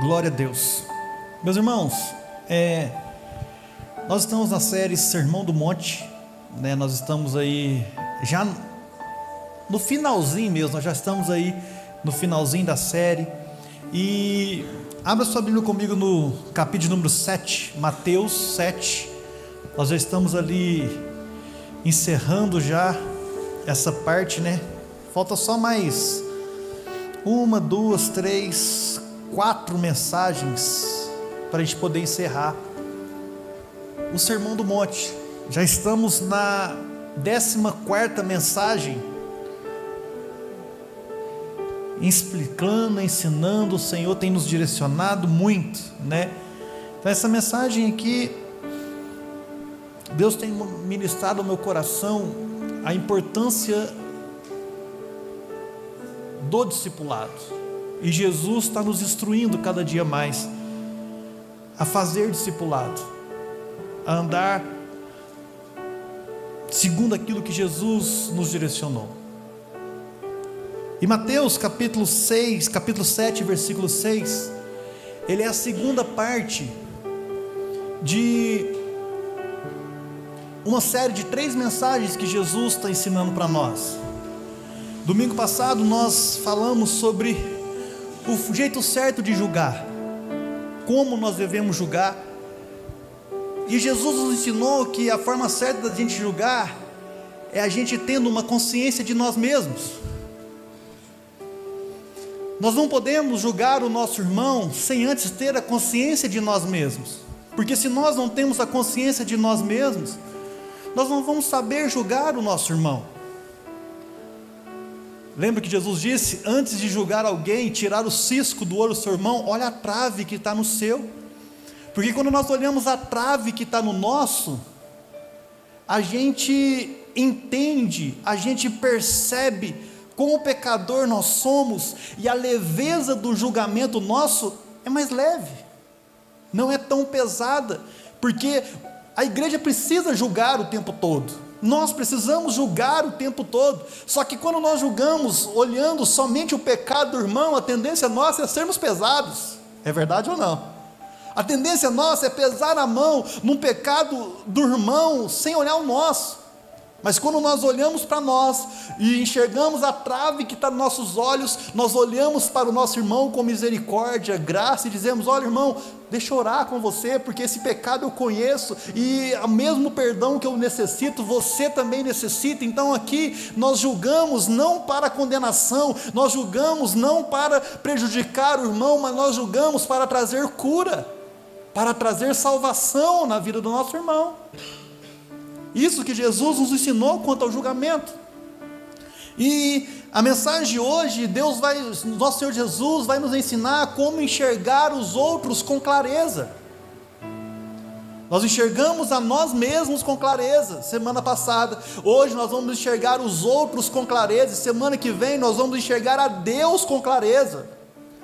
Glória a Deus. Meus irmãos, nós estamos na série Sermão do Monte, né? Nós estamos aí já no finalzinho mesmo, nós já estamos aí no finalzinho da série. E abra sua Bíblia comigo no capítulo número 7, Mateus 7. Nós já estamos ali encerrando já essa parte, né? Falta só mais 1, 2, 3, 4 mensagens para a gente poder encerrar o Sermão do Monte. Já estamos na 14ª mensagem, explicando, ensinando. O Senhor tem nos direcionado muito, né? Então essa mensagem aqui, Deus tem ministrado ao meu coração a importância do discipulado, e Jesus está nos instruindo cada dia mais a fazer discipulado, a andar segundo aquilo que Jesus nos direcionou. E Mateus capítulo 7, versículo 6, ele é a segunda parte de uma série de 3 mensagens que Jesus está ensinando para nós. Domingo passado nós falamos sobre o jeito certo de julgar, como nós devemos julgar, e Jesus nos ensinou que a forma certa da gente julgar é a gente tendo uma consciência de nós mesmos. Nós não podemos julgar o nosso irmão sem antes ter a consciência de nós mesmos, porque se nós não temos a consciência de nós mesmos, nós não vamos saber julgar o nosso irmão. Lembra que Jesus disse: antes de julgar alguém, tirar o cisco do olho do seu irmão, olha a trave que está no seu. Porque quando nós olhamos a trave que está no nosso, a gente entende, a gente percebe quão pecador nós somos, e a leveza do julgamento nosso é mais leve, não é tão pesada, porque a igreja precisa julgar o tempo todo. Nós precisamos julgar o tempo todo. Só que quando nós julgamos olhando somente o pecado do irmão, a tendência nossa é sermos pesados. É verdade ou não? A tendência nossa é pesar a mão num pecado do irmão sem olhar o nosso. Mas quando nós olhamos para nós e enxergamos a trave que está nos nossos olhos, nós olhamos para o nosso irmão com misericórdia, graça, e dizemos: olha, irmão, deixa eu orar com você, porque esse pecado eu conheço, e o mesmo perdão que eu necessito, você também necessita. Então aqui nós julgamos não para condenação, nós julgamos não para prejudicar o irmão, mas nós julgamos para trazer cura, para trazer salvação na vida do nosso irmão. Isso que Jesus nos ensinou quanto ao julgamento. E a mensagem de hoje, nosso Senhor Jesus vai nos ensinar como enxergar os outros com clareza. Nós enxergamos a nós mesmos com clareza semana passada. Hoje nós vamos enxergar os outros com clareza, e semana que vem nós vamos enxergar a Deus com clareza.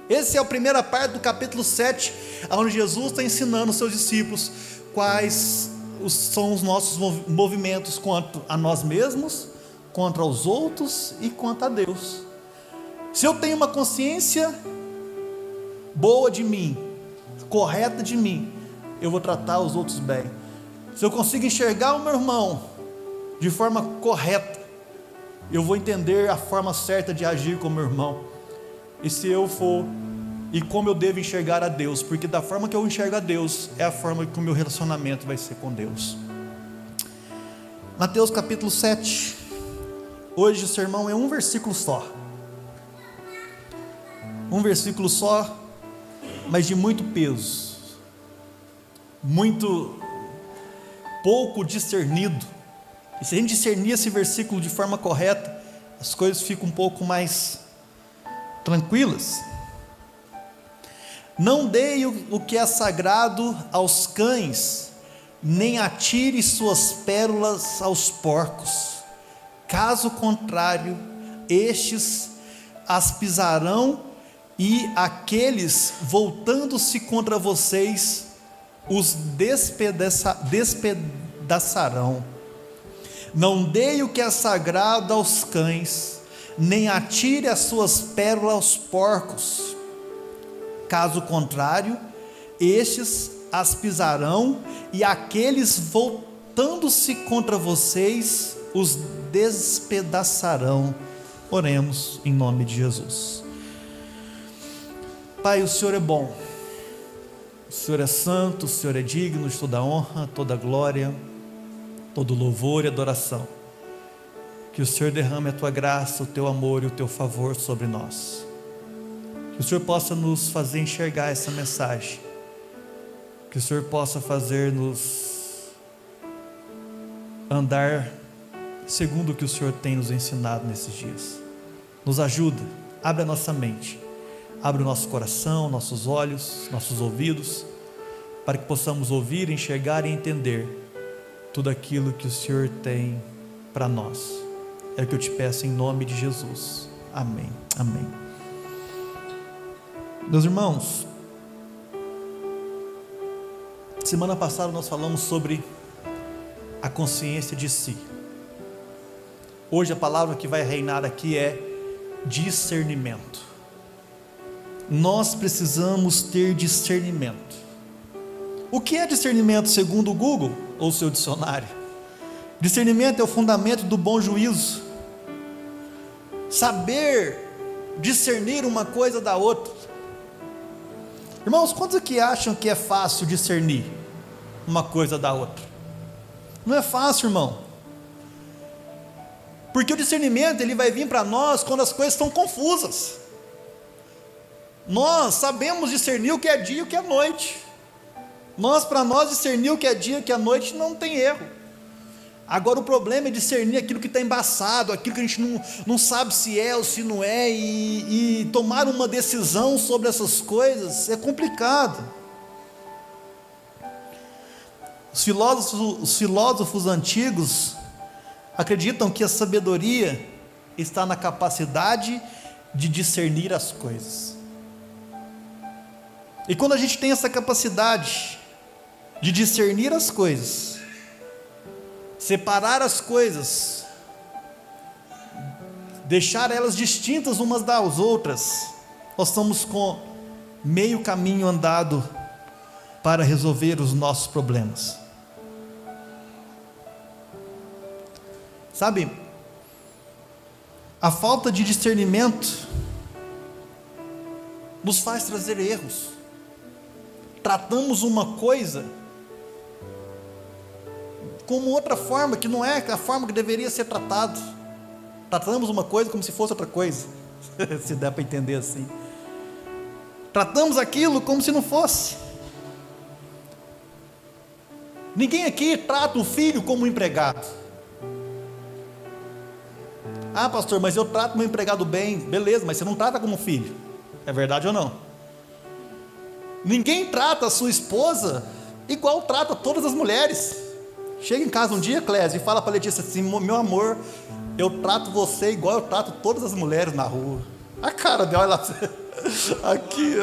Essa é a primeira parte do capítulo 7, onde Jesus está ensinando os seus discípulos quais são os nossos movimentos quanto a nós mesmos, quanto aos outros e quanto a Deus. Se eu tenho uma consciência boa de mim, correta de mim, eu vou tratar os outros bem. Se eu consigo enxergar o meu irmão de forma correta, eu vou entender a forma certa de agir com o meu irmão. E se eu for, e como eu devo enxergar a Deus, porque da forma que eu enxergo a Deus, é a forma que o meu relacionamento vai ser com Deus. Mateus capítulo 7, hoje o sermão é um versículo só, mas de muito peso, muito pouco discernido. E se a gente discernir esse versículo de forma correta, as coisas ficam um pouco mais tranquilas. Não dê o que é sagrado aos cães, nem atire suas pérolas aos porcos, caso contrário, estes as pisarão, e aqueles, voltando-se contra vocês, os despedaçarão. Não dê o que é sagrado aos cães, nem atire as suas pérolas aos porcos, caso contrário, estes as pisarão, e aqueles voltando-se contra vocês os despedaçarão. Oremos em nome de Jesus. Pai, o Senhor é bom, o Senhor é santo, o Senhor é digno de toda honra, toda glória, todo louvor e adoração. Que o Senhor derrame a tua graça, o teu amor e o teu favor sobre nós. Que o Senhor possa nos fazer enxergar essa mensagem. Que o Senhor possa fazer-nos andar segundo o que o Senhor tem nos ensinado nesses dias. Nos ajuda, abre a nossa mente, abre o nosso coração, nossos olhos, nossos ouvidos, para que possamos ouvir, enxergar e entender tudo aquilo que o Senhor tem para nós. É o que eu te peço em nome de Jesus. Amém. Amém. Meus irmãos, semana passada nós falamos sobre a consciência de si. Hoje a palavra que vai reinar aqui é discernimento. Nós precisamos ter discernimento. O que é discernimento segundo o Google ou o seu dicionário? Discernimento é o fundamento do bom juízo. Saber discernir uma coisa da outra. Irmãos, quantos aqui acham que é fácil discernir uma coisa da outra? Não é fácil, irmão. Porque o discernimento ele vai vir para nós quando as coisas estão confusas. Nós sabemos discernir o que é dia e o que é noite. Para nós discernir o que é dia e o que é noite não tem erro. Agora o problema é discernir aquilo que está embaçado, aquilo que a gente não sabe se é ou se não é, e tomar uma decisão sobre essas coisas é complicado. Os filósofos antigos acreditam que a sabedoria está na capacidade de discernir as coisas. E quando a gente tem essa capacidade de discernir as coisas, separar as coisas, deixar elas distintas umas das outras, nós estamos com meio caminho andado para resolver os nossos problemas. Sabe, a falta de discernimento nos faz trazer erros. Tratamos uma coisa como outra forma, que não é a forma que deveria ser tratado. Tratamos uma coisa como se fosse outra coisa, se dá para entender assim. Tratamos aquilo como se não fosse. Ninguém aqui trata o filho como um empregado. Ah, pastor, mas eu trato meu empregado bem. Beleza, mas você não trata como filho. É verdade ou não? Ninguém trata a sua esposa igual trata todas as mulheres. Chega em casa um dia, Clésio, e fala para Letícia assim: meu amor, eu trato você igual eu trato todas as mulheres na rua. A cara dela, ela aqui,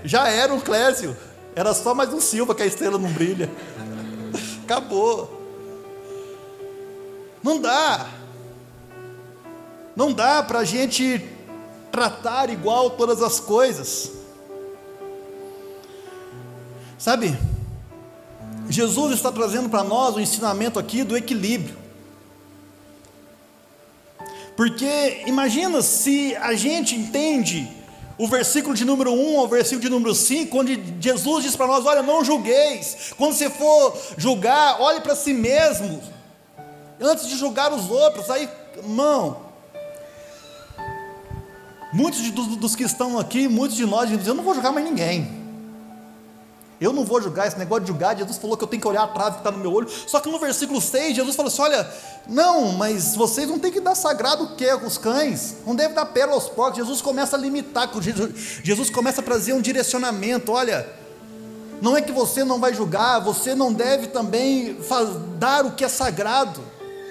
já era um Clésio, era só mais um Silva que a estrela não brilha. Acabou. Não dá para a gente tratar igual todas as coisas. Sabe, Jesus está trazendo para nós o ensinamento aqui do equilíbrio. Porque imagina se a gente entende o versículo de número 1 ao versículo de número 5, onde Jesus diz para nós: olha, não julgueis. Quando você for julgar, olhe para si mesmo antes de julgar os outros. Aí, irmão, muitos dos que estão aqui, muitos de nós dizem: eu não vou julgar mais ninguém. Eu não vou julgar. Esse negócio de julgar, Jesus falou que eu tenho que olhar a trave que está no meu olho. Só que no versículo 6, Jesus falou assim: olha, não, mas vocês não têm que dar sagrado o que aos cães, não deve dar pérola aos porcos. Jesus começa a limitar, Jesus começa a trazer um direcionamento. Olha, não é que você não vai julgar, você não deve também dar o que é sagrado,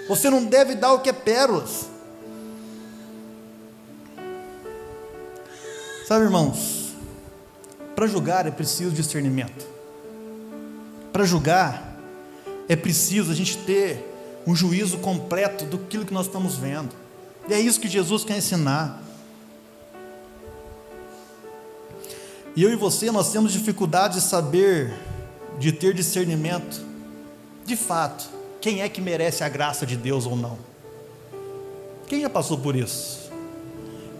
você não deve dar o que é pérolas. Sabe, irmãos, para julgar é preciso discernimento. Para julgar é preciso a gente ter um juízo completo do que nós estamos vendo. E é isso que Jesus quer ensinar. E eu e você, nós temos dificuldade de saber, de ter discernimento, de fato, quem é que merece a graça de Deus ou não. Quem já passou por isso?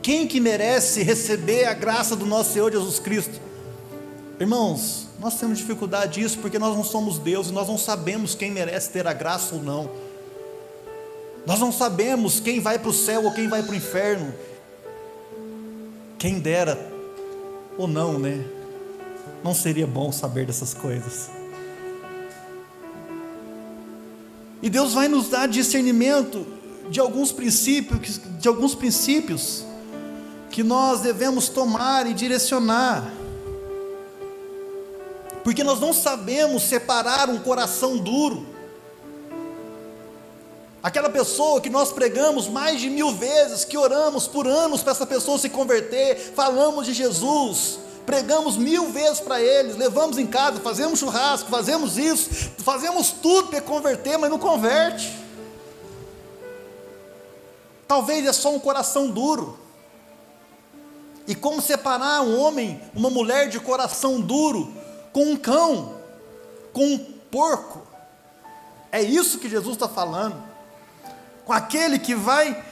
Quem que merece receber a graça do nosso Senhor Jesus Cristo? Irmãos, nós temos dificuldade disso porque nós não somos Deus e nós não sabemos quem merece ter a graça ou não. Nós não sabemos quem vai para o céu ou quem vai para o inferno. Quem dera ou não, né? Não seria bom saber dessas coisas. E Deus vai nos dar discernimento de alguns princípios que nós devemos tomar e direcionar. Porque nós não sabemos separar um coração duro. Aquela pessoa que nós pregamos mais de 1000 vezes, que oramos por anos para essa pessoa se converter, falamos de Jesus, pregamos 1000 vezes para eles, levamos em casa, fazemos churrasco, fazemos isso, fazemos tudo para converter, mas não converte. Talvez é só um coração duro. E como separar um homem, uma mulher de coração duro com um cão, com um porco? É isso que Jesus está falando. Com aquele que vai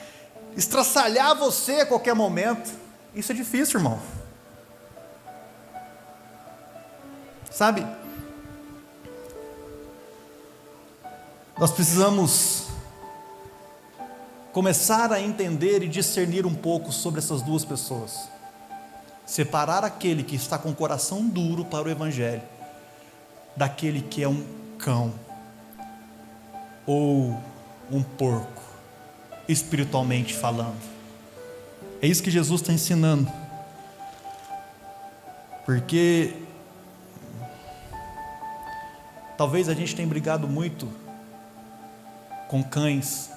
estraçalhar você a qualquer momento. Isso é difícil, irmão. Sabe? Nós precisamos começar a entender e discernir um pouco sobre essas duas pessoas. Separar aquele que está com o coração duro para o Evangelho, daquele que é um cão, ou um porco, espiritualmente falando. É isso que Jesus está ensinando. Porque talvez a gente tenha brigado muito com cães,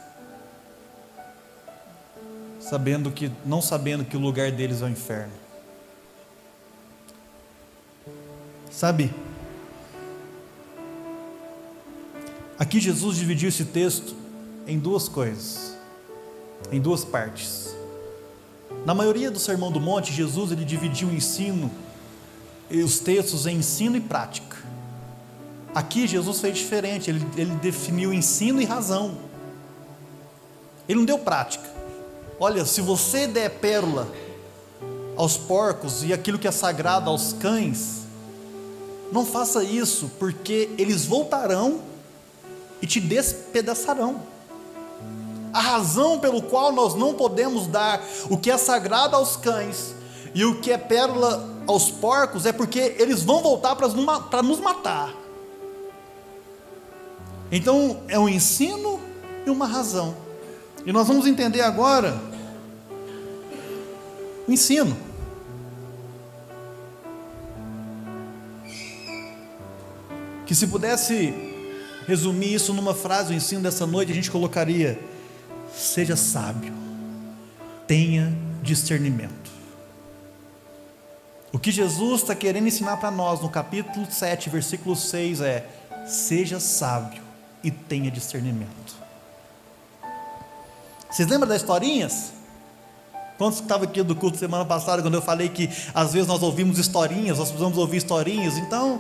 não sabendo que o lugar deles é o inferno. Sabe? Aqui Jesus dividiu esse texto em duas coisas, em duas partes. Na maioria do Sermão do Monte, Jesus ele dividiu o ensino e os textos em ensino e prática. Aqui Jesus fez diferente, ele definiu ensino e razão. Ele não deu prática. Olha, se você der pérola aos porcos e aquilo que é sagrado aos cães, não faça isso, porque eles voltarão e te despedaçarão. A razão pelo qual nós não podemos dar o que é sagrado aos cães e o que é pérola aos porcos é porque eles vão voltar para nos matar. Então é um ensino e uma razão. E nós vamos entender agora o ensino. Que se pudesse resumir isso numa frase, o ensino dessa noite, a gente colocaria: seja sábio, tenha discernimento. O que Jesus está querendo ensinar para nós no capítulo 7, versículo 6 é: seja sábio e tenha discernimento. Vocês lembram das historinhas? Quantos estavam aqui do culto semana passada, quando eu falei que às vezes nós ouvimos historinhas, nós precisamos ouvir historinhas? Então,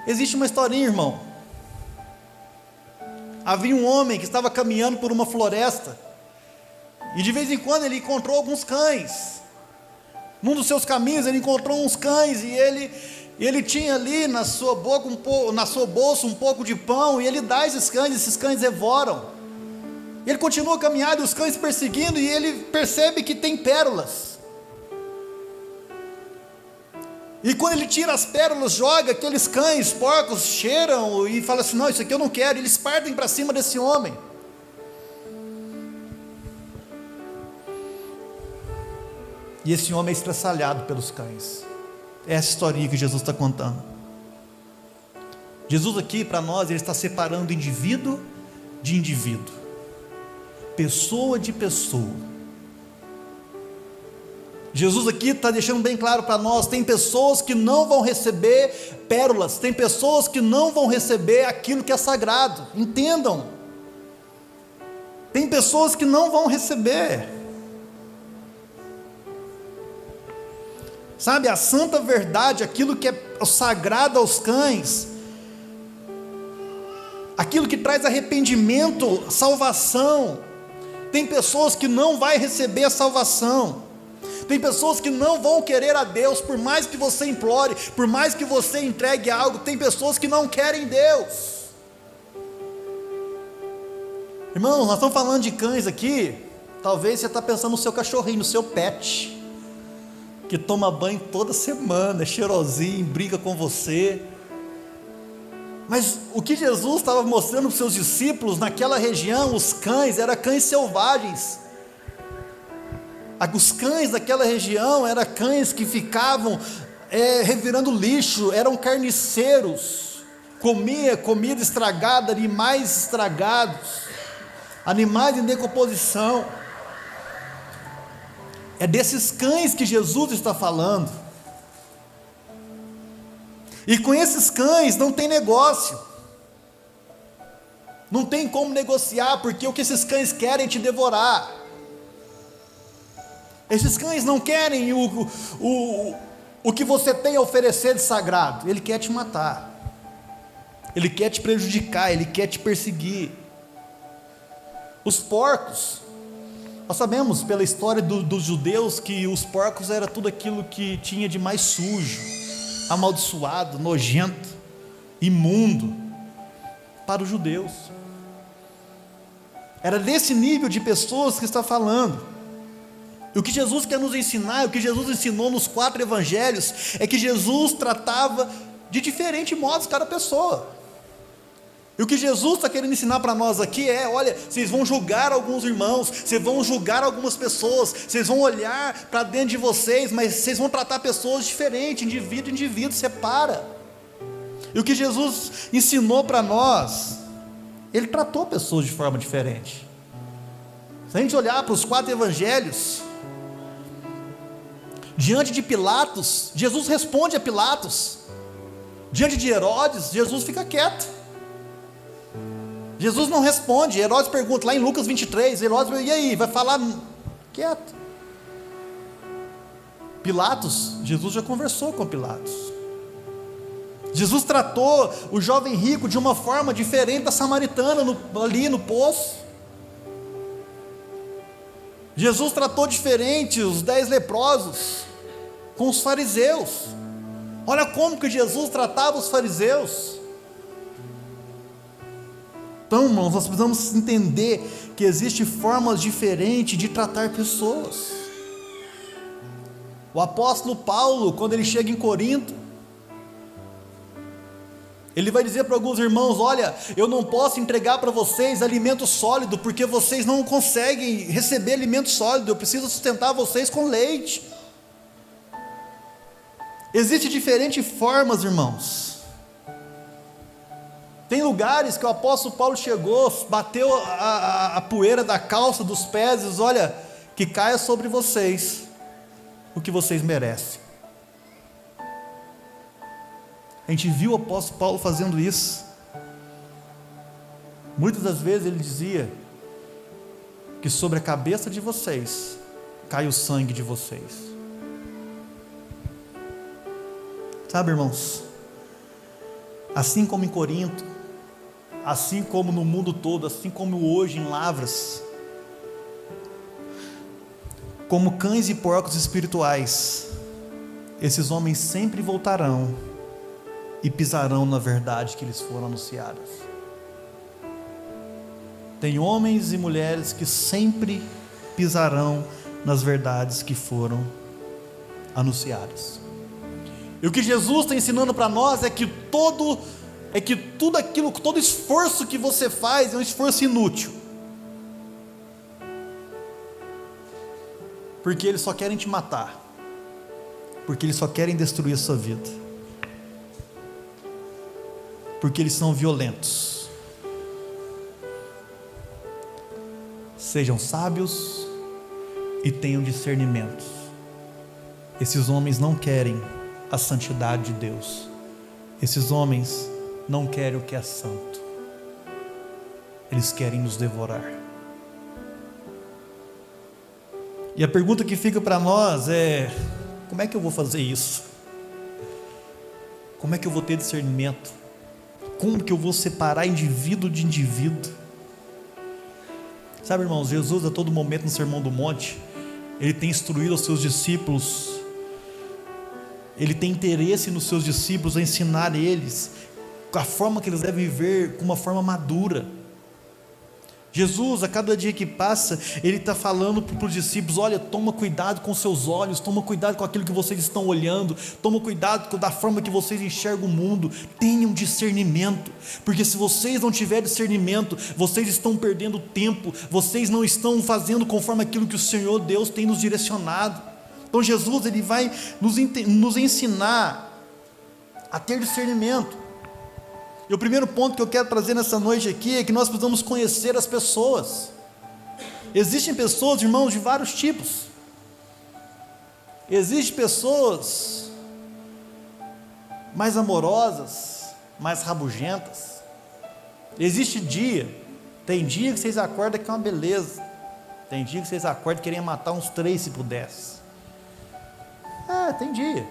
existe uma historinha, irmão. Havia um homem que estava caminhando por uma floresta, e de vez em quando ele encontrou alguns cães. Num dos seus caminhos ele encontrou uns cães, e ele tinha ali na sua boca na sua bolsa um pouco de pão, e ele dá a esses cães devoram. Ele continua a caminhar e os cães perseguindo, e ele percebe que tem pérolas. E quando ele tira as pérolas, joga, aqueles cães, porcos, cheiram e falam assim: não, isso aqui eu não quero. E eles partem para cima desse homem. E esse homem é estraçalhado pelos cães. É essa historinha que Jesus está contando. Jesus aqui para nós, ele está separando indivíduo de indivíduo, pessoa de pessoa. Jesus aqui está deixando bem claro para nós: tem pessoas que não vão receber pérolas, tem pessoas que não vão receber aquilo que é sagrado. Entendam, tem pessoas que não vão receber. sabe, a santa verdade, aquilo que é o sagrado aos cães, aquilo que traz arrependimento, salvação. Tem pessoas que não vão receber a salvação, tem pessoas que não vão querer a Deus, por mais que você implore, por mais que você entregue algo, tem pessoas que não querem Deus. Irmãos, nós estamos falando de cães aqui. Talvez você está pensando no seu cachorrinho, no seu pet, que toma banho toda semana, é cheirosinho, briga com você. Mas o que Jesus estava mostrando para os seus discípulos naquela região, os cães, eram cães selvagens. Os cães daquela região eram cães que ficavam revirando lixo, eram carniceiros, comia comida estragada, animais estragados, animais em decomposição. É desses cães que Jesus está falando. E com esses cães não tem negócio, não tem como negociar, porque o que esses cães querem é te devorar. Esses cães não querem o que você tem a oferecer de sagrado, ele quer te matar, ele quer te prejudicar, ele quer te perseguir. Os porcos, nós sabemos pela história dos judeus que os porcos era tudo aquilo que tinha de mais sujo, amaldiçoado, nojento, imundo para os judeus. Era desse nível de pessoas que está falando. E o que Jesus quer nos ensinar, o que Jesus ensinou nos 4 evangelhos, é que Jesus tratava de diferentes modos cada pessoa. E o que Jesus está querendo ensinar para nós aqui é: olha, vocês vão julgar alguns irmãos, vocês vão julgar algumas pessoas, vocês vão olhar para dentro de vocês, mas vocês vão tratar pessoas diferentes, indivíduo, separa. E o que Jesus ensinou para nós, ele tratou pessoas de forma diferente. Se a gente olhar para os 4 evangelhos, diante de Pilatos, Jesus responde a Pilatos. Diante de Herodes, Jesus fica quieto. Jesus não responde. Herodes pergunta, lá em Lucas 23, Herodes, e aí, vai falar? Quieto. Pilatos, Jesus já conversou com Pilatos. Jesus tratou o jovem rico de uma forma diferente da samaritana, ali no poço. Jesus tratou diferente os 10 leprosos com os fariseus. Olha como que Jesus tratava os fariseus. Então, irmãos, nós precisamos entender que existem formas diferentes de tratar pessoas. O apóstolo Paulo, quando ele chega em Corinto, ele vai dizer para alguns irmãos: olha, eu não posso entregar para vocês alimento sólido, porque vocês não conseguem receber alimento sólido, eu preciso sustentar vocês com leite. Existem diferentes formas, irmãos. Tem lugares que o apóstolo Paulo chegou, bateu a poeira da calça, dos pés, e diz: olha, que caia sobre vocês o que vocês merecem. A gente viu o apóstolo Paulo fazendo isso. Muitas das vezes ele dizia que sobre a cabeça de vocês cai o sangue de vocês. Sabe, irmãos, assim como em Corinto, assim como no mundo todo, assim como hoje em Lavras, como cães e porcos espirituais, esses homens sempre voltarão e pisarão na verdade que lhes foram anunciadas. Tem homens e mulheres que sempre pisarão nas verdades que foram anunciadas. E o que Jesus está ensinando para nós é que tudo aquilo, todo esforço que você faz é um esforço inútil, porque eles só querem te matar, porque eles só querem destruir a sua vida, porque eles são violentos. Sejam sábios e tenham discernimento. Esses homens não querem a santidade de Deus. Esses homens não querem o que é santo. Eles querem nos devorar. E a pergunta que fica para nós é: como é que eu vou fazer isso? Como é que eu vou ter discernimento? Como que eu vou separar indivíduo de indivíduo? Sabe, irmãos, Jesus a todo momento no Sermão do Monte, Ele tem instruído os seus discípulos, Ele tem interesse nos seus discípulos a ensinar eles a forma que eles devem viver com uma forma madura. Jesus, a cada dia que passa, Ele está falando para os discípulos: olha, toma cuidado com seus olhos, toma cuidado com aquilo que vocês estão olhando, toma cuidado da forma que vocês enxergam o mundo, tenham discernimento, porque se vocês não tiverem discernimento, vocês estão perdendo tempo, vocês não estão fazendo conforme aquilo que o Senhor Deus tem nos direcionado. Então Jesus, Ele vai nos ensinar a ter discernimento. E o primeiro ponto que eu quero trazer nessa noite aqui é que nós precisamos conhecer as pessoas. Existem pessoas, irmãos, de vários tipos. Existem pessoas mais amorosas, mais rabugentas. Existe dia, tem dia que vocês acordam que é uma beleza, tem dia que vocês acordam querendo matar uns 3 se pudesse. Tem dia.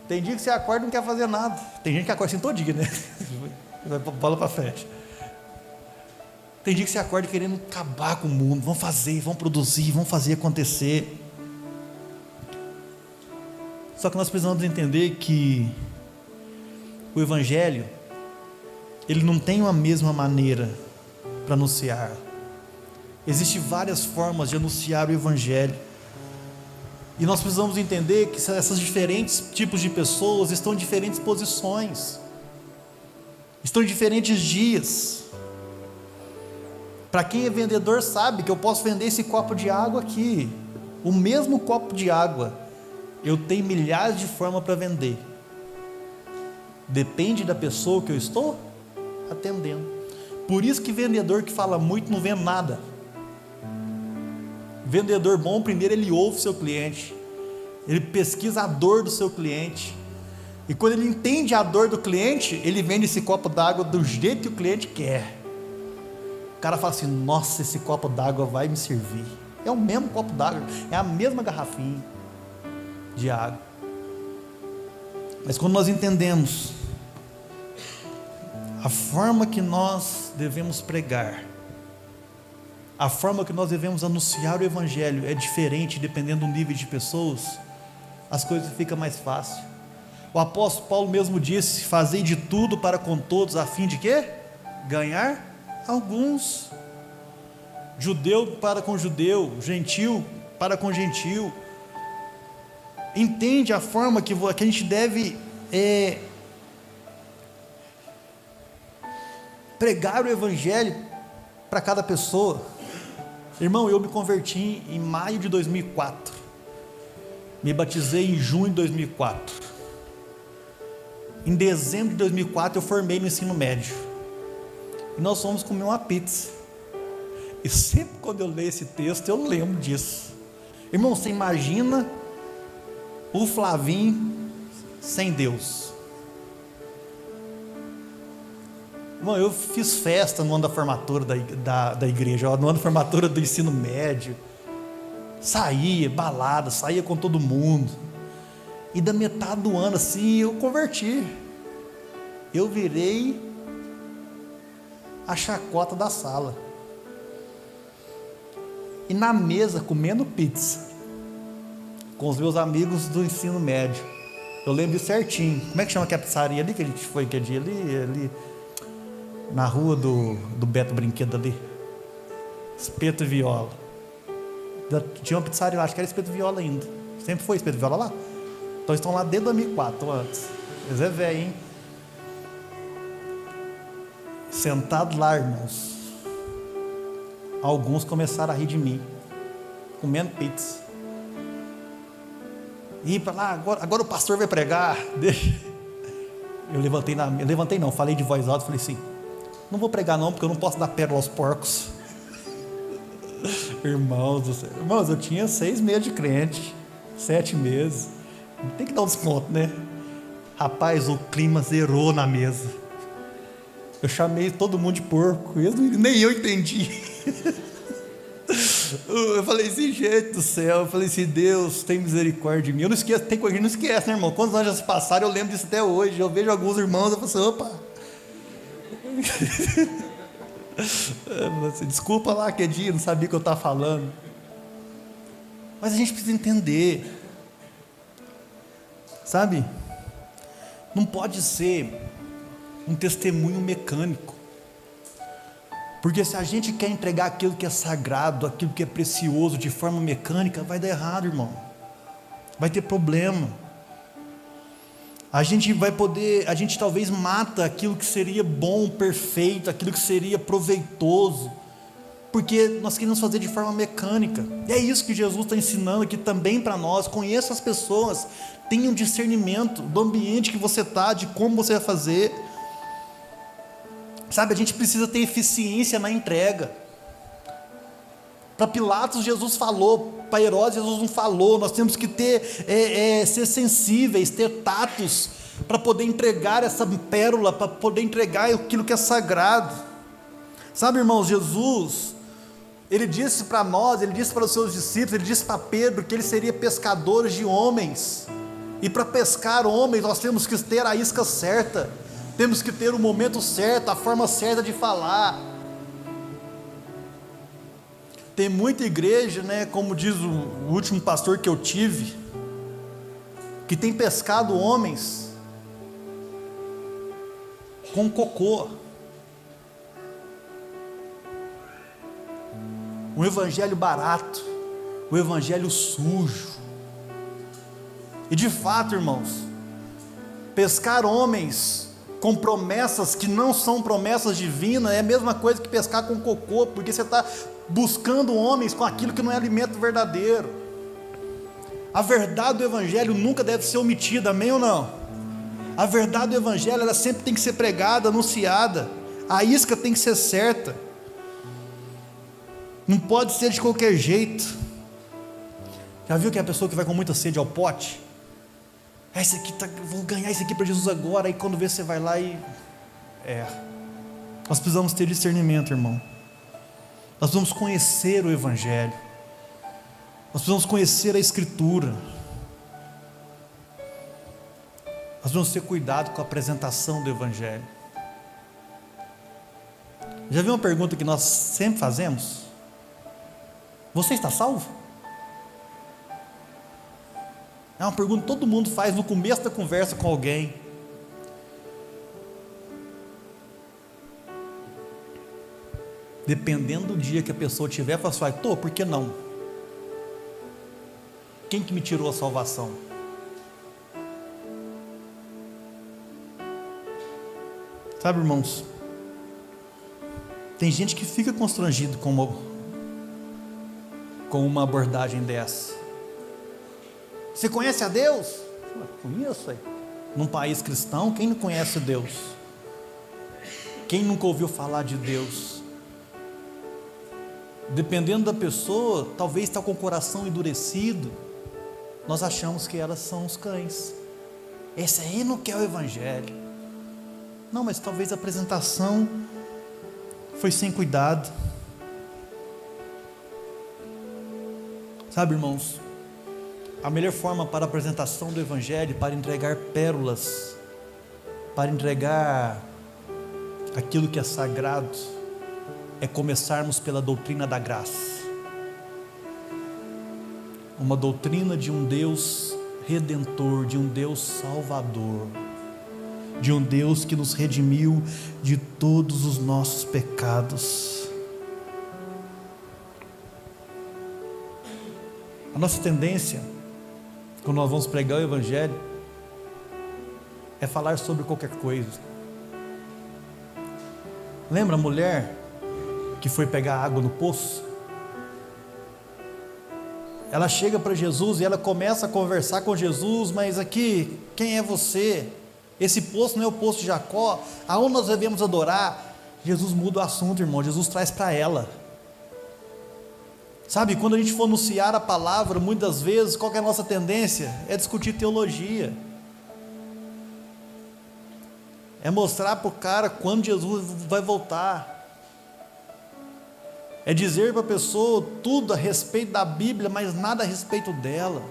Tem dia que você acorda e não quer fazer nada. Tem gente que acorda assim todo dia, né? Vai bola para frente. Tem dia que você acorda querendo acabar com o mundo. Vamos fazer, vamos produzir, vamos fazer acontecer. Só que nós precisamos entender que o Evangelho, ele não tem uma mesma maneira para anunciar. Existem várias formas de anunciar o Evangelho. E nós precisamos entender que esses diferentes tipos de pessoas estão em diferentes posições, estão em diferentes dias. Para quem é vendedor sabe que eu posso vender esse copo de água aqui, o mesmo copo de água, eu tenho milhares de formas para vender. Depende da pessoa que eu estou atendendo. Por isso que vendedor que fala muito não vende nada. Vendedor bom, primeiro ele ouve o seu cliente, ele pesquisa a dor do seu cliente, e quando ele entende a dor do cliente, ele vende esse copo d'água do jeito que o cliente quer. O cara fala assim: nossa, esse copo d'água vai me servir. É o mesmo copo d'água, é a mesma garrafinha de água. Mas quando nós entendemos a forma que nós devemos pregar, a forma que nós devemos anunciar o Evangelho é diferente dependendo do nível de pessoas, as coisas ficam mais fáceis. O apóstolo Paulo mesmo disse: fazei de tudo para com todos, a fim de quê? Ganhar alguns. Judeu para com judeu, gentil para com gentil. Entende a forma que a gente deve pregar o Evangelho para cada pessoa. Irmão, eu me converti em maio de 2004, me batizei em junho de 2004, em dezembro de 2004 eu formei no ensino médio, e nós fomos comer uma pizza, e sempre quando eu leio esse texto eu lembro disso. Irmão, você imagina o Flavinho sem Deus? Irmão, eu fiz festa no ano da formatura da igreja, no ano da formatura do ensino médio, saía, balada, saía com todo mundo, e da metade do ano assim, eu converti, eu virei a chacota da sala, e na mesa, comendo pizza, com os meus amigos do ensino médio, eu lembro certinho. Como é que chama aquela pizzaria ali que a gente foi aquele dia ali na rua do Beto Brinquedo ali? Espeto e Viola. Tinha uma pizzaria lá, acho que era Espeto e Viola ainda. Sempre foi Espeto e Viola lá? Então estão lá desde 2004, antes. Eles é velho, hein? Sentado lá, irmãos, alguns começaram a rir de mim, comendo pizza. E para lá, agora o pastor vai pregar. Deixa. Eu levantei não, falei de voz alta, falei assim: não vou pregar não, porque eu não posso dar pérola aos porcos. Irmãos do céu. Irmãos, eu tinha 6 meses de crente, 7 meses, tem que dar um desconto, né? Rapaz, o clima zerou na mesa, eu chamei todo mundo de porco, nem eu entendi. Eu falei assim, gente do céu, eu falei assim, Deus, tem misericórdia de mim. Eu não esqueço, tem coisa que a gente não esquece, né, irmão? Quantos anos já se passaram, eu lembro disso até hoje. Eu vejo alguns irmãos, eu falo assim, opa. Desculpa lá que é dia, não sabia o que eu estava falando. Mas a gente precisa entender, sabe? Não pode ser um testemunho mecânico. Porque se a gente quer entregar aquilo que é sagrado, aquilo que é precioso de forma mecânica, vai dar errado, irmão. Vai ter problema. A gente talvez mata aquilo que seria bom, perfeito, aquilo que seria proveitoso, porque nós queremos fazer de forma mecânica. E é isso que Jesus está ensinando aqui também para nós. Conheça as pessoas, tenha um discernimento do ambiente que você está, de como você vai fazer. Sabe, a gente precisa ter eficiência na entrega. Para Pilatos Jesus falou, para Herodes Jesus não falou. Nós temos que ser sensíveis, ter tatos, para poder entregar essa pérola, para poder entregar aquilo que é sagrado. Sabe, irmãos, Jesus, Ele disse para nós, Ele disse para os seus discípulos, Ele disse para Pedro que Ele seria pescador de homens. E para pescar homens nós temos que ter a isca certa, temos que ter o momento certo, a forma certa de falar. Tem muita igreja, né, como diz o último pastor que eu tive, que tem pescado homens com cocô. Um evangelho barato, um evangelho sujo. E de fato, irmãos, pescar homens com promessas que não são promessas divinas é a mesma coisa que pescar com cocô, porque você está buscando homens com aquilo que não é alimento verdadeiro. A verdade do evangelho nunca deve ser omitida, amém ou não? A verdade do evangelho, ela sempre tem que ser pregada, anunciada. A isca tem que ser certa, não pode ser de qualquer jeito. Já viu que é a pessoa que vai com muita sede ao pote? Esse aqui vou ganhar isso aqui para Jesus agora. Aí quando vê, você vai lá e nós precisamos ter discernimento, irmão. Nós precisamos conhecer o evangelho, nós precisamos conhecer a escritura, nós precisamos ter cuidado com a apresentação do evangelho. Já viu uma pergunta que nós sempre fazemos? Você está salvo? É uma pergunta que todo mundo faz no começo da conversa com alguém. Dependendo do dia que a pessoa tiver, fala assim, estou, por que não? Quem que me tirou a salvação? Sabe, irmãos, tem gente que fica constrangido com uma abordagem dessa. Você conhece a Deus? Conheço aí. Num país cristão, quem não conhece Deus? Quem nunca ouviu falar de Deus? Dependendo da pessoa, talvez está com o coração endurecido, nós achamos que elas são os cães. Esse aí não quer o evangelho. Não, mas talvez a apresentação foi sem cuidado. Sabe, irmãos, a melhor forma para a apresentação do evangelho, para entregar pérolas, para entregar aquilo que é sagrado, é começarmos pela doutrina da graça. Uma doutrina de um Deus redentor, de um Deus salvador, de um Deus que nos redimiu de todos os nossos pecados. A nossa tendência, quando nós vamos pregar o evangelho, é falar sobre qualquer coisa. Lembra a mulher que foi pegar água no poço? Ela chega para Jesus e ela começa a conversar com Jesus, mas aqui, quem é você? Esse poço não é o poço de Jacó? Aonde nós devemos adorar? Jesus muda o assunto, irmão. Jesus traz para ela. Sabe, quando a gente for anunciar a palavra, muitas vezes, qual que é a nossa tendência? É discutir teologia. É mostrar para o cara quando Jesus vai voltar. é dizer para a pessoa tudo a respeito da Bíblia, mas nada a respeito dela.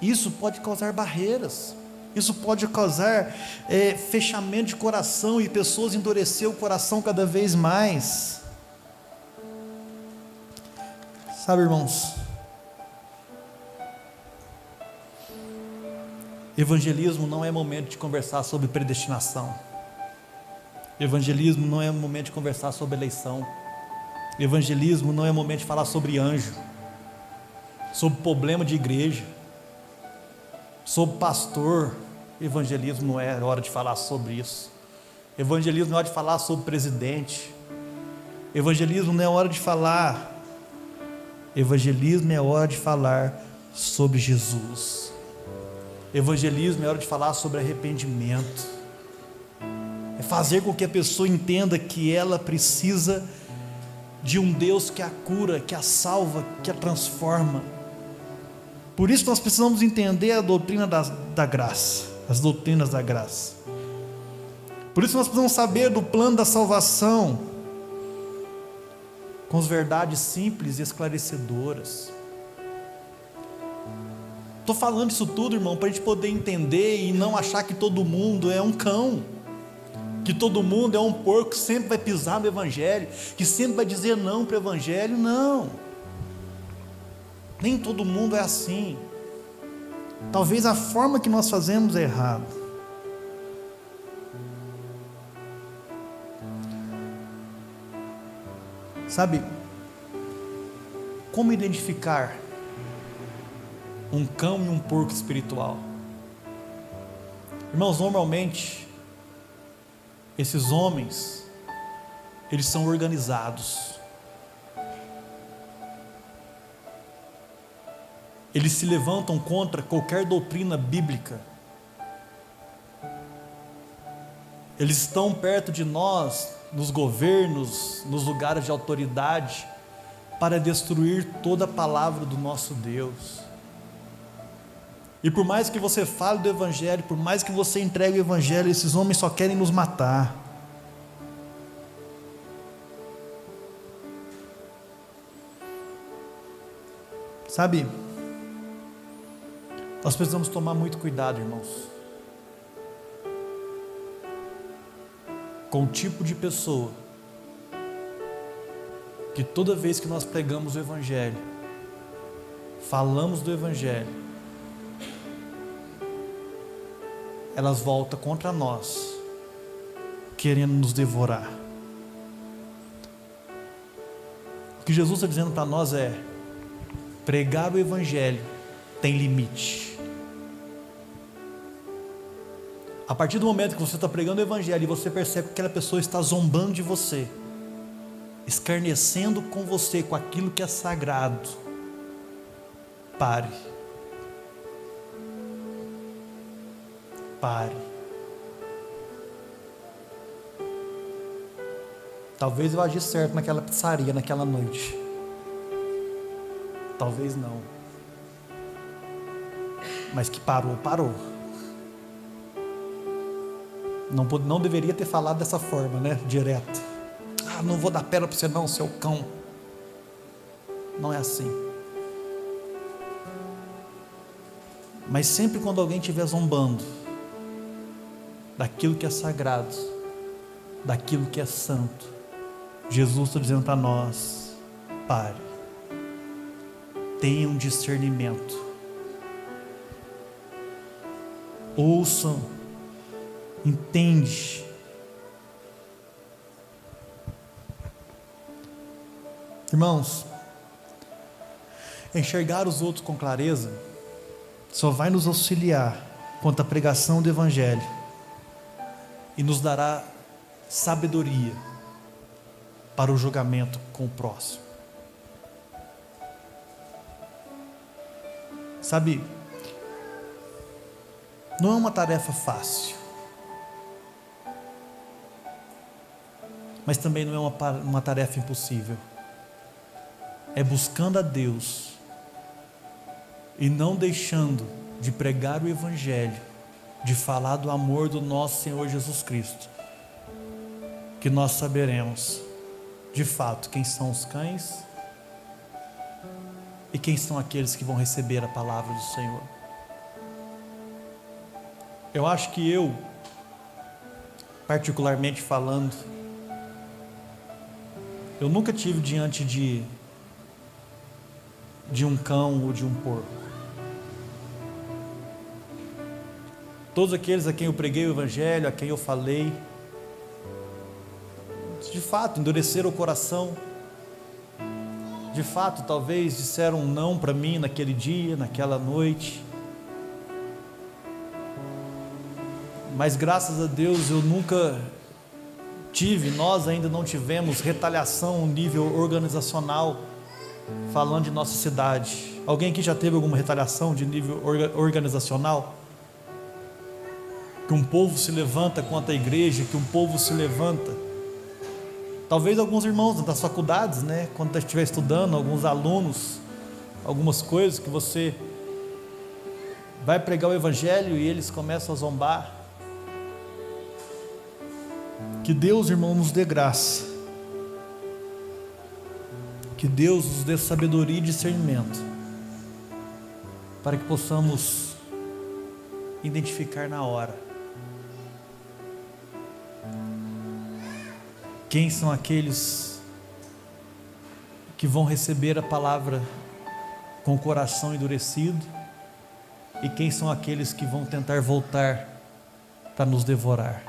Isso pode causar barreiras, isso pode causar fechamento de coração e pessoas endurecer o coração cada vez mais. Sabe, irmãos, evangelismo não é momento de conversar sobre predestinação. Evangelismo não é momento de conversar sobre eleição. Evangelismo não é momento de falar sobre anjo, sobre problema de igreja, sobre pastor. Evangelismo não é hora de falar sobre isso. Evangelismo não é hora de falar sobre presidente. Evangelismo não é hora de falar. Evangelismo é hora de falar sobre Jesus. Evangelismo é hora de falar sobre arrependimento. É fazer com que a pessoa entenda que ela precisa de um Deus que a cura, que a salva, que a transforma. Por isso nós precisamos entender a doutrina da graça, as doutrinas da graça. Por isso nós precisamos saber do plano da salvação, com as verdades simples e esclarecedoras. Estou falando isso tudo, irmão, para a gente poder entender e não achar que todo mundo é um cão, que todo mundo é um porco que sempre vai pisar no Evangelho, que sempre vai dizer não para o Evangelho. Não, nem todo mundo é assim. Talvez a forma que nós fazemos é errada. Sabe, como identificar um cão e um porco espiritual? Irmãos, normalmente esses homens, eles são organizados, eles se levantam contra qualquer doutrina bíblica, eles estão perto de nós, nos governos, nos lugares de autoridade, para destruir toda a palavra do nosso Deus. E por mais que você fale do Evangelho, por mais que você entregue o Evangelho, esses homens só querem nos matar. Sabe, nós precisamos tomar muito cuidado, irmãos, com o tipo de pessoa que toda vez que nós pregamos o Evangelho, falamos do Evangelho, elas voltam contra nós, querendo nos devorar. O que Jesus está dizendo para nós é: pregar o Evangelho tem limite. A partir do momento que você está pregando o Evangelho e você percebe que aquela pessoa está zombando de você, escarnecendo com você, com aquilo que é sagrado, pare. Pare. Talvez eu agi certo naquela pizzaria, naquela noite. Talvez não. Mas que parou, parou. Não deveria ter falado dessa forma, né? Direto. Ah, não vou dar pedra para você não, seu cão. Não é assim. Mas sempre quando alguém estiver zombando daquilo que é sagrado, daquilo que é santo, Jesus está dizendo para nós: pare, tenha um discernimento, ouçam, entende. Irmãos, enxergar os outros com clareza só vai nos auxiliar quanto à pregação do Evangelho e nos dará sabedoria para o julgamento com o próximo. Sabe, não é uma tarefa fácil, mas também não é uma tarefa impossível. É buscando a Deus e não deixando de pregar o Evangelho, de falar do amor do nosso Senhor Jesus Cristo, que nós saberemos de fato, quem são os cães e quem são aqueles que vão receber a palavra do Senhor. Eu acho que eu, particularmente falando, eu nunca tive diante de um cão ou de um porco. Todos aqueles a quem eu preguei o evangelho, a quem eu falei, de fato endureceram o coração, de fato talvez disseram não para mim naquele dia, naquela noite, mas graças a Deus eu nunca tive, nós ainda não tivemos retaliação no nível organizacional, falando de nossa cidade. Alguém aqui já teve alguma retaliação de nível organizacional? Que um povo se levanta contra a igreja, que um povo se levanta. Talvez alguns irmãos das faculdades, né, quando estiver estudando, alguns alunos, algumas coisas que você vai pregar o evangelho e eles começam a zombar. Que Deus, irmão, nos dê graça. Que Deus nos dê sabedoria e discernimento, para que possamos identificar na hora quem são aqueles que vão receber a palavra com o coração endurecido e quem são aqueles que vão tentar voltar para nos devorar.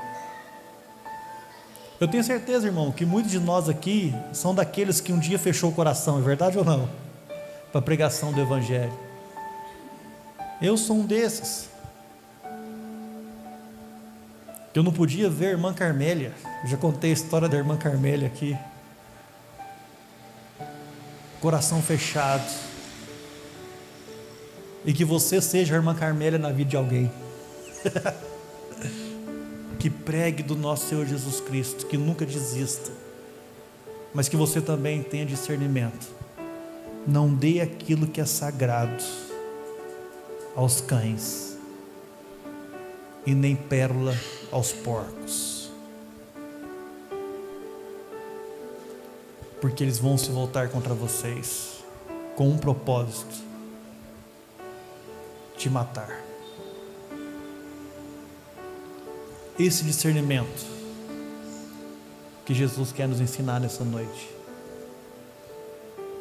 Eu tenho certeza, irmão, que muitos de nós aqui são daqueles que um dia fechou o coração, é verdade ou não? Para a pregação do evangelho. Eu sou um desses. Eu não podia ver a irmã Carmélia. Eu já contei a história da irmã Carmélia aqui. Coração fechado. E que você seja a irmã Carmélia na vida de alguém. Que pregue do nosso Senhor Jesus Cristo, que nunca desista, mas que você também tenha discernimento. Não dê aquilo que é sagrado aos cães e nem pérola aos porcos, porque eles vão se voltar contra vocês com um propósito: te matar. Esse discernimento que Jesus quer nos ensinar nessa noite.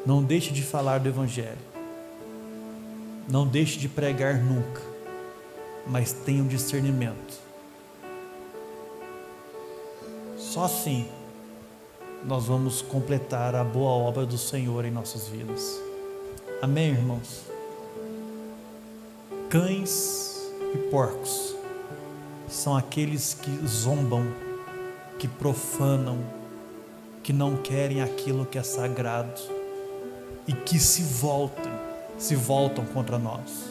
Não deixe de falar do evangelho, não deixe de pregar nunca, mas tenha um discernimento. Só assim nós vamos completar a boa obra do Senhor em nossas vidas. Amém, irmãos? Cães e porcos são aqueles que zombam, que profanam, que não querem aquilo que é sagrado e que se voltam contra nós.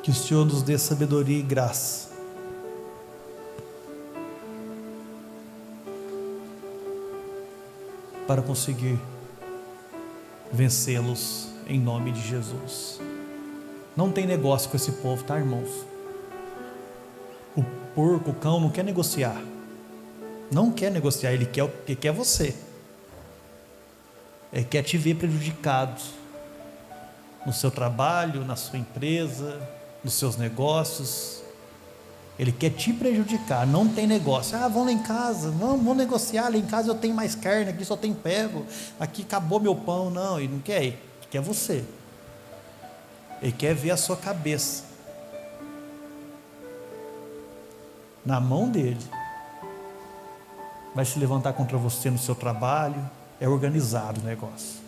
Que o Senhor nos dê sabedoria e graça para conseguir vencê-los em nome de Jesus. Não tem negócio com esse povo, tá, irmãos? O porco, o cão não quer negociar. Não quer negociar, ele quer você. Ele quer te ver prejudicado no seu trabalho, na sua empresa, nos seus negócios. Ele quer te prejudicar, não tem negócio. Vamos lá em casa, vamos negociar. Lá em casa eu tenho mais carne, aqui só tem pego, aqui acabou meu pão. Não, ele não quer, ele quer você. Ele quer ver a sua cabeça na mão dele. Vai se levantar contra você no seu trabalho. É organizado o negócio.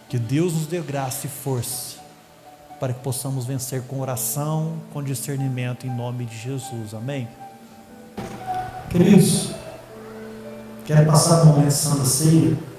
Que Deus nos dê graça e força para que possamos vencer com oração, com discernimento, em nome de Jesus. Amém? Queridos, quero passar um momento de Santa Ceia.